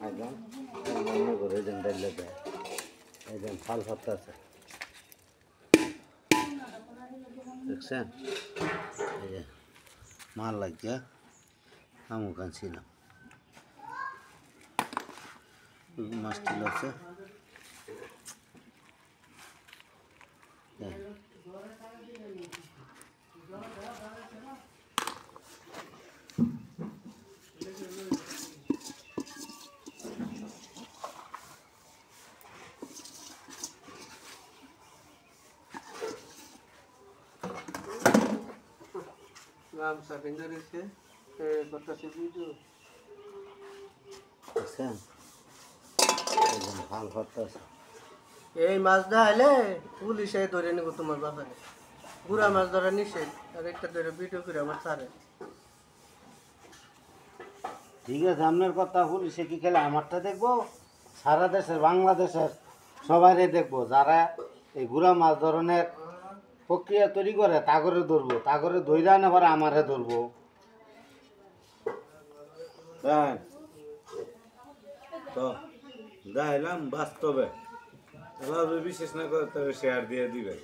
একদম মনে করে এই ডাইলে দেয় এই যে ফাল ফাত্তা আছে দেখছেন এই যে মাল লাগিয়া আমুক আনছিলাম মাছটি আছে এই মাছ ধরলে পুলিশে ধরে নিব তোমার বাবারে গুড়া মাছ ধরা নিষেধ আর একটা ধরে ভিডিও করে আমার ছাড়ে ঠিক আছে আপনার কথা পুলিশে কি খেলে আমারটা দেখবো সারা দেশের বাংলাদেশের সবাই দেখবো যারা এই গুড়া মাছ ধরনের প্রক্রিয়া তৈরি করে তা করে ধরবো তা করে ধৈরা নেবার আমারে ধরবো হ্যাঁ তো যাইলাম বাস্তবে বিশেষ না করে তবে শেয়ার দিয়ে দিবে